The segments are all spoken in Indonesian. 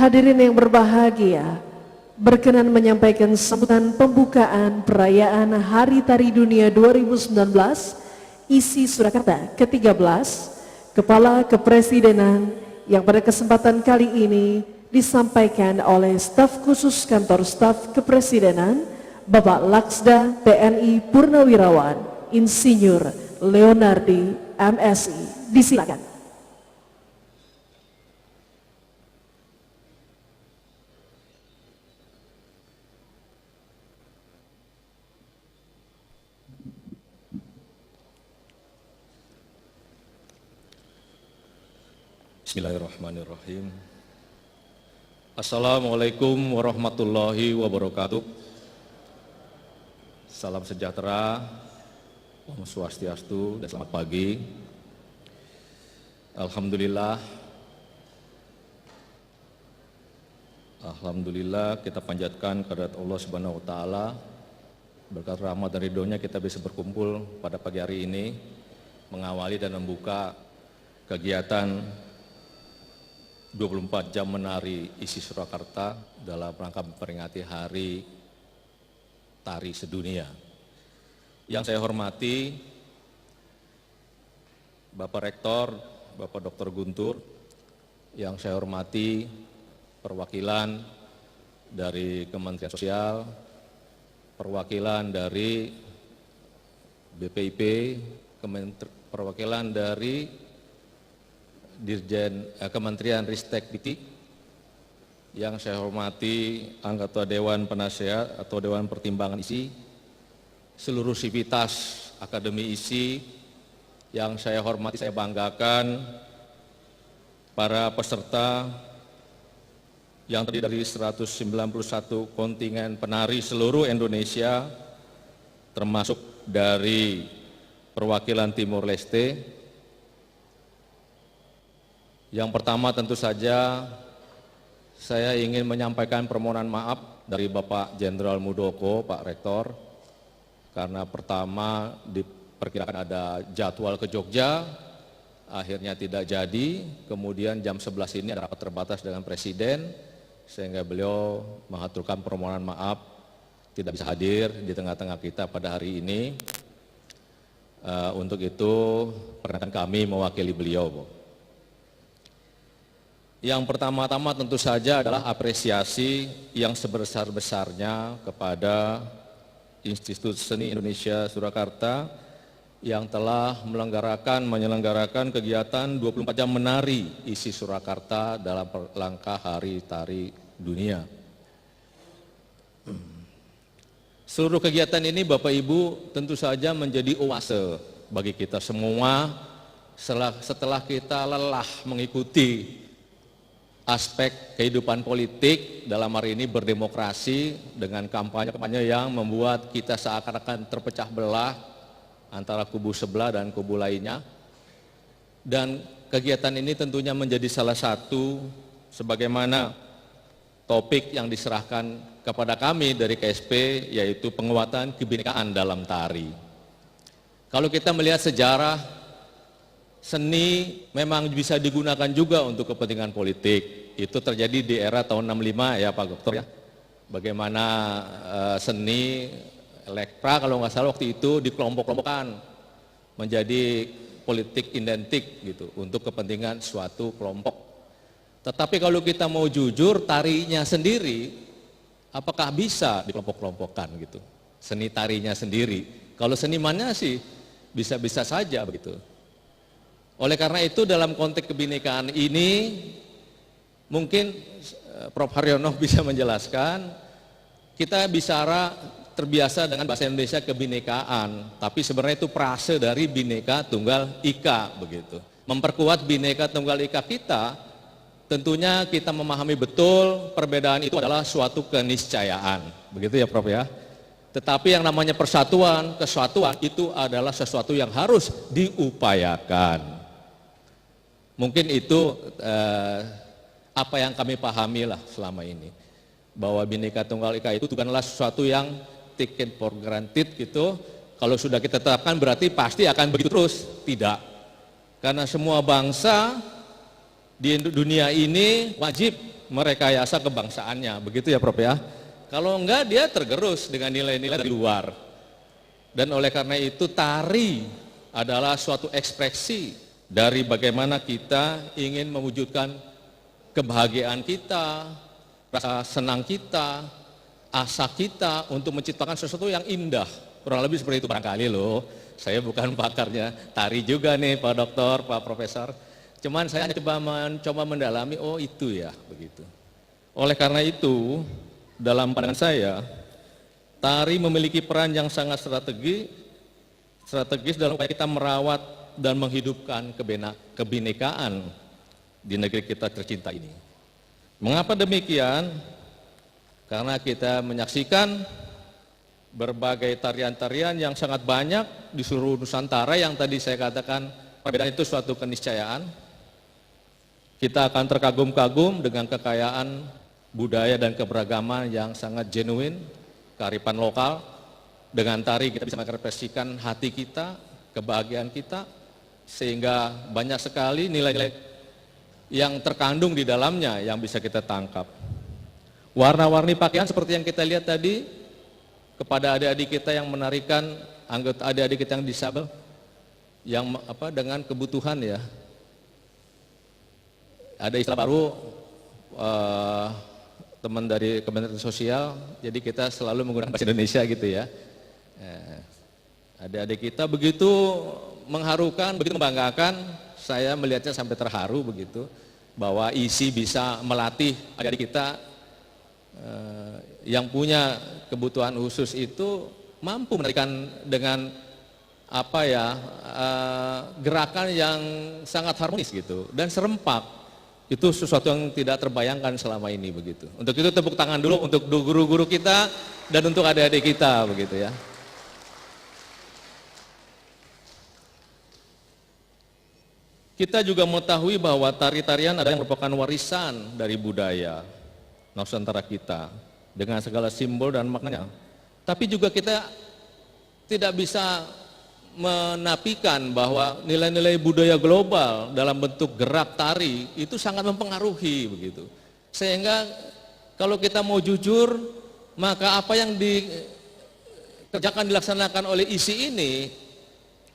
Hadirin yang berbahagia, berkenan menyampaikan sambutan pembukaan perayaan Hari Tari Dunia 2019 ISI Surakarta ke-13 Kepala Kepresidenan yang pada kesempatan kali ini disampaikan oleh Staf Khusus Kantor Staf Kepresidenan Bapak Laksda TNI Purnawirawan Insinyur Leonardi MSI. Disilakan. Bismillahirrahmanirrahim. Assalamualaikum warahmatullahi wabarakatuh. Salam sejahtera, Om Swastiastu, dan selamat pagi. Alhamdulillah kita panjatkan kehadirat Allah Subhanahu wa taala. Berkat rahmat dan ridhonya kita bisa berkumpul pada pagi hari ini mengawali dan membuka kegiatan 24 jam menari ISI Surakarta dalam rangka memperingati Hari Tari Sedunia. Yang saya hormati Bapak Rektor, Bapak Dr. Guntur, yang saya hormati perwakilan dari Kementerian Sosial, perwakilan dari BPIP, perwakilan dari Kementerian Ristek Dikti, yang saya hormati anggota Dewan Penasehat atau Dewan Pertimbangan ISI, seluruh sivitas Akademi ISI, yang saya hormati, saya banggakan, para peserta yang terdiri dari 191 kontingen penari seluruh Indonesia, termasuk dari perwakilan Timor Leste. Yang pertama tentu saja saya ingin menyampaikan permohonan maaf dari Bapak Jenderal Muldoko, Pak Rektor, karena pertama diperkirakan ada jadwal ke Jogja, akhirnya tidak jadi, kemudian jam 11 ini ada rapat terbatas dengan Presiden, sehingga beliau mengaturkan permohonan maaf tidak bisa hadir di tengah-tengah kita pada hari ini. Untuk itu perkenankan kami mewakili beliau, Bu. Yang pertama-tama tentu saja adalah apresiasi yang sebesar-besarnya kepada Institut Seni Indonesia Surakarta yang telah menyelenggarakan kegiatan 24 jam menari ISI Surakarta dalam rangka Hari Tari Dunia. Seluruh kegiatan ini Bapak Ibu tentu saja menjadi oase bagi kita semua setelah kita lelah mengikuti aspek kehidupan politik, dalam hari ini berdemokrasi dengan kampanye-kampanye yang membuat kita seakan-akan terpecah belah antara kubu sebelah dan kubu lainnya. Dan kegiatan ini tentunya menjadi salah satu sebagaimana topik yang diserahkan kepada kami dari KSP, yaitu penguatan kebinekaan dalam tari. Kalau kita melihat sejarah, seni memang bisa digunakan juga untuk kepentingan politik. Itu terjadi di era tahun 65 ya Pak Dokter ya. Bagaimana seni elektra kalau nggak salah waktu itu dikelompok-kelompokkan menjadi politik identik gitu untuk kepentingan suatu kelompok. Tetapi kalau kita mau jujur, tarinya sendiri apakah bisa dikelompok-kelompokkan gitu? Seni tarinya sendiri. Kalau senimannya sih bisa-bisa saja begitu. Oleh karena itu dalam konteks kebinekaan ini mungkin Prof. Haryono bisa menjelaskan, kita bicara terbiasa dengan bahasa Indonesia kebinekaan, tapi sebenarnya itu prase dari Bhinneka Tunggal Ika begitu. Memperkuat Bhinneka Tunggal Ika kita, tentunya kita memahami betul perbedaan itu adalah suatu keniscayaan, begitu ya Prof ya. Tetapi yang namanya persatuan, kesatuan itu adalah sesuatu yang harus diupayakan. Mungkin itu apa yang kami pahami lah selama ini, bahwa Bhinneka Tunggal Ika itu bukanlah sesuatu yang taken for granted gitu. Kalau sudah kita tetapkan berarti pasti akan begitu terus. Tidak, karena semua bangsa di dunia ini wajib merekayasa kebangsaannya, begitu ya Prof ya. Kalau enggak dia tergerus dengan nilai-nilai dari luar. Dan oleh karena itu tari adalah suatu ekspresi dari bagaimana kita ingin mewujudkan kebahagiaan kita, rasa senang kita, asa kita untuk menciptakan sesuatu yang indah. Kurang lebih seperti itu barangkali loh. Saya bukan pakarnya tari juga nih Pak Dokter, Pak Profesor. Cuman saya coba mendalami, oh itu ya begitu. Oleh karena itu, dalam pandangan saya, tari memiliki peran yang sangat strategis dalam upaya kita merawat dan menghidupkan kebinekaan di negeri kita tercinta ini. Mengapa demikian? Karena kita menyaksikan berbagai tarian-tarian yang sangat banyak di seluruh Nusantara yang tadi saya katakan perbedaan itu suatu keniscayaan. Kita akan terkagum-kagum dengan kekayaan budaya dan keberagaman yang sangat genuine, kearifan lokal. Dengan tari kita bisa mengekspresikan hati kita, kebahagiaan kita, sehingga banyak sekali nilai-nilai yang terkandung di dalamnya yang bisa kita tangkap. Warna-warni pakaian seperti yang kita lihat tadi, kepada adik-adik kita yang menarikan, anggota adik-adik kita yang disabel, yang dengan kebutuhan ya. Ada istilah baru, teman dari Kementerian Sosial, jadi kita selalu menggunakan bahasa Indonesia gitu ya. Adik-adik kita begitu mengharukan, begitu membanggakan, saya melihatnya sampai terharu begitu, bahwa ISI bisa melatih adik-adik kita yang punya kebutuhan khusus itu mampu menarikan dengan gerakan yang sangat harmonis gitu dan serempak. Itu sesuatu yang tidak terbayangkan selama ini begitu. Untuk itu tepuk tangan dulu untuk guru-guru kita dan untuk adik-adik kita begitu ya. Kita juga mengetahui bahwa tari-tarian adalah yang merupakan warisan dari budaya Nusantara kita dengan segala simbol dan maknanya. Tapi juga kita tidak bisa menafikan bahwa nilai-nilai budaya global dalam bentuk gerak tari itu sangat mempengaruhi begitu. Sehingga kalau kita mau jujur, maka apa yang dikerjakan dilaksanakan oleh ISI ini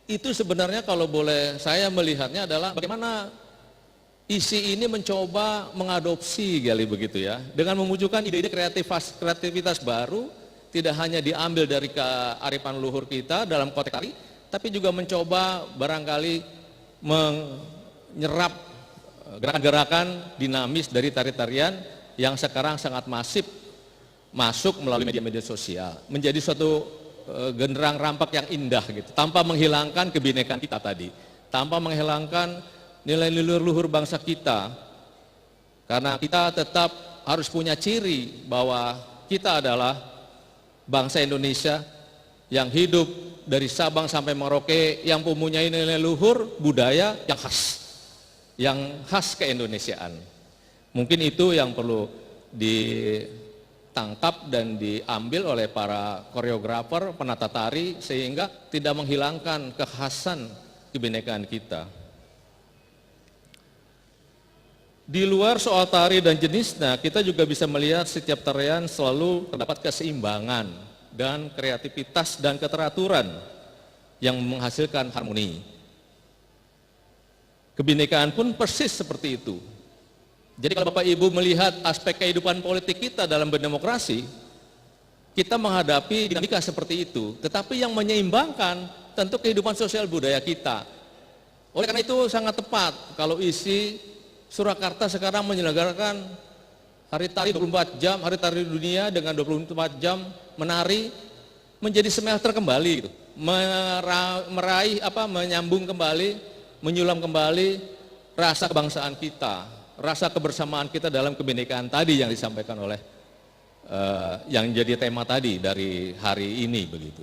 itu sebenarnya kalau boleh saya melihatnya adalah bagaimana ISI ini mencoba mengadopsi kali begitu ya, dengan memunculkan ide-ide kreativitas baru, tidak hanya diambil dari kearifan luhur kita dalam konteks tari, tapi juga mencoba barangkali menyerap gerakan-gerakan dinamis dari tari-tarian yang sekarang sangat masif masuk melalui media-media sosial, menjadi suatu genderang rampak yang indah gitu, tanpa menghilangkan kebinekaan kita tadi, tanpa menghilangkan nilai-nilai luhur bangsa kita, karena kita tetap harus punya ciri bahwa kita adalah bangsa Indonesia yang hidup dari Sabang sampai Merauke, yang mempunyai nilai luhur budaya yang khas keindonesiaan. Mungkin itu yang perlu ditangkap dan diambil oleh para koreografer, penata tari, sehingga tidak menghilangkan kekhasan kebinekaan kita. Di luar soal tari dan jenisnya, kita juga bisa melihat setiap tarian selalu terdapat keseimbangan dan kreativitas dan keteraturan yang menghasilkan harmoni. Kebinekaan pun persis seperti itu. Jadi kalau Bapak Ibu melihat aspek kehidupan politik kita dalam berdemokrasi, kita menghadapi dinamika seperti itu. Tetapi yang menyeimbangkan tentu kehidupan sosial budaya kita. Oleh karena itu sangat tepat kalau ISI Surakarta sekarang menyelenggarakan hari tari 24 jam, hari tari dunia dengan 24 jam menari menjadi semester kembali gitu. Menyambung kembali, menyulam kembali rasa kebangsaan kita, rasa kebersamaan kita dalam kebinekaan tadi yang disampaikan oleh yang jadi tema tadi dari hari ini begitu.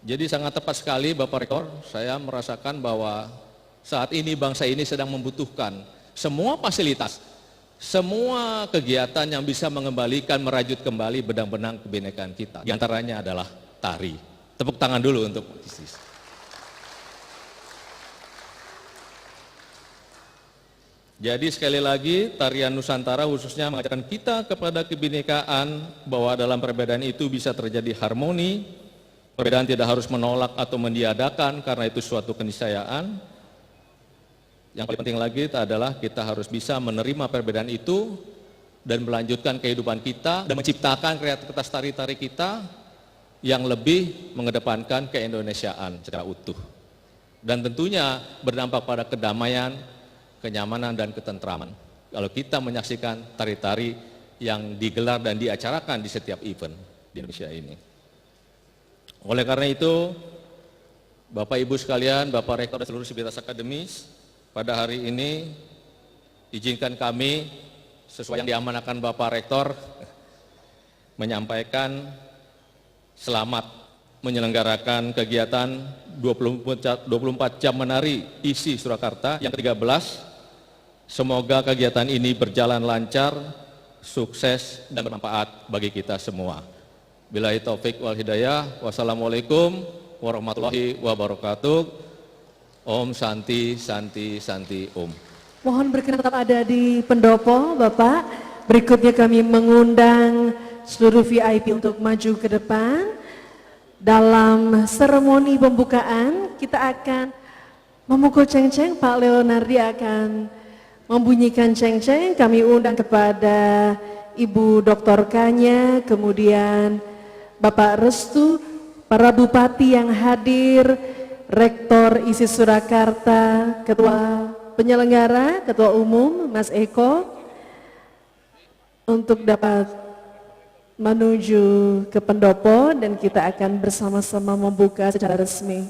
Jadi sangat tepat sekali Bapak Rektor, saya merasakan bahwa saat ini bangsa ini sedang membutuhkan semua fasilitas, semua kegiatan yang bisa mengembalikan, merajut kembali benang-benang kebinekaan kita. Di antaranya adalah tari. Tepuk tangan dulu untuk ISI. Jadi sekali lagi tarian Nusantara khususnya mengajarkan kita kepada kebinekaan bahwa dalam perbedaan itu bisa terjadi harmoni, perbedaan tidak harus menolak atau meniadakan karena itu suatu keniscayaan. Yang paling penting lagi adalah kita harus bisa menerima perbedaan itu dan melanjutkan kehidupan kita dan menciptakan kreativitas tari-tari kita yang lebih mengedepankan keindonesiaan secara utuh. Dan tentunya berdampak pada kedamaian, kenyamanan dan ketentraman. Kalau kita menyaksikan tari-tari yang digelar dan diacarakan di setiap event di Indonesia ini. Oleh karena itu, Bapak Ibu sekalian, Bapak Rektor dan seluruh sivitas akademis, pada hari ini izinkan kami sesuai yang diamanahkan Bapak Rektor menyampaikan selamat menyelenggarakan kegiatan 24 jam menari isi Surakarta yang ke-13. Semoga kegiatan ini berjalan lancar, sukses, dan bermanfaat bagi kita semua. Billahi taufik wal hidayah. Wassalamualaikum warahmatullahi wabarakatuh. Om Santi, Santi, Santi, Om. Mohon berkenan tetap ada di pendopo, Bapak. Berikutnya kami mengundang seluruh VIP untuk maju ke depan. Dalam seremoni pembukaan, kita akan memukul ceng-ceng. Pak Leonardi akan membunyikan ceng-ceng. Kami undang kepada Ibu Dr. Kanya, kemudian Bapak Restu, para bupati yang hadir, Rektor ISI Surakarta, Ketua Penyelenggara, Ketua Umum Mas Eko, untuk dapat menuju ke pendopo dan kita akan bersama-sama membuka secara resmi.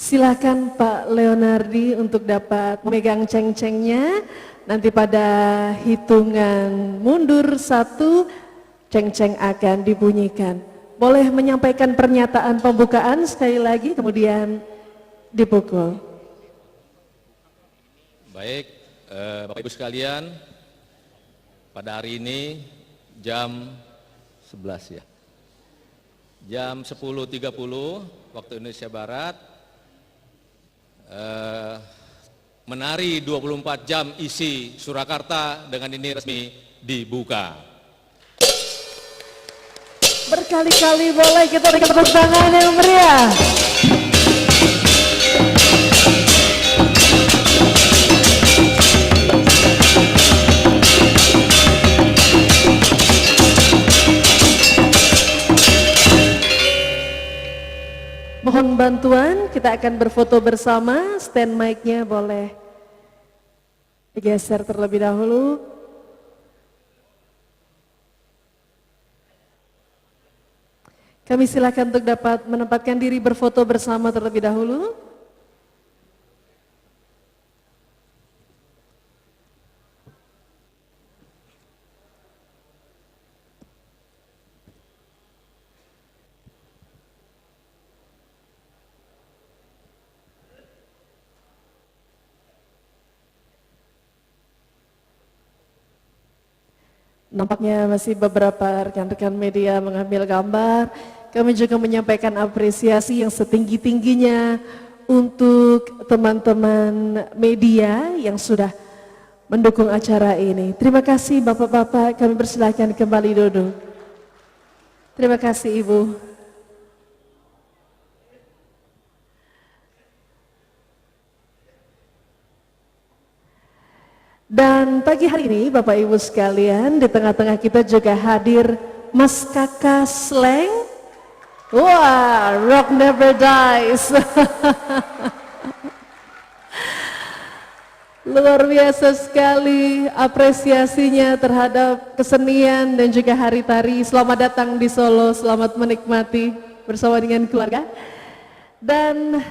Silakan Pak Leonardi untuk dapat memegang ceng-cengnya. Nanti pada hitungan mundur 1, ceng-ceng akan dibunyikan. Boleh menyampaikan pernyataan pembukaan sekali lagi, kemudian dipukul. Baik, Bapak Ibu sekalian, pada hari ini jam 11 ya. Jam 10.30 waktu Indonesia Barat, menari 24 jam isi Surakarta dengan ini resmi dibuka. Berkali-kali boleh kita berikan tepuk tangan yang meriah. Mohon bantuan, kita akan berfoto bersama. Stand mic-nya boleh digeser terlebih dahulu. Kami silakan untuk dapat menempatkan diri berfoto bersama terlebih dahulu. Nampaknya masih beberapa rekan-rekan media mengambil gambar. Kami juga menyampaikan apresiasi yang setinggi-tingginya untuk teman-teman media yang sudah mendukung acara ini. Terima kasih Bapak-Bapak, kami persilakan kembali duduk. Terima kasih Ibu. Dan pagi hari ini Bapak Ibu sekalian, di tengah-tengah kita juga hadir Mas Kakak Sleng. Wah, rock never dies. Luar biasa sekali apresiasinya terhadap kesenian dan juga hari tari. Selamat datang di Solo, selamat menikmati bersama dengan keluarga. Dan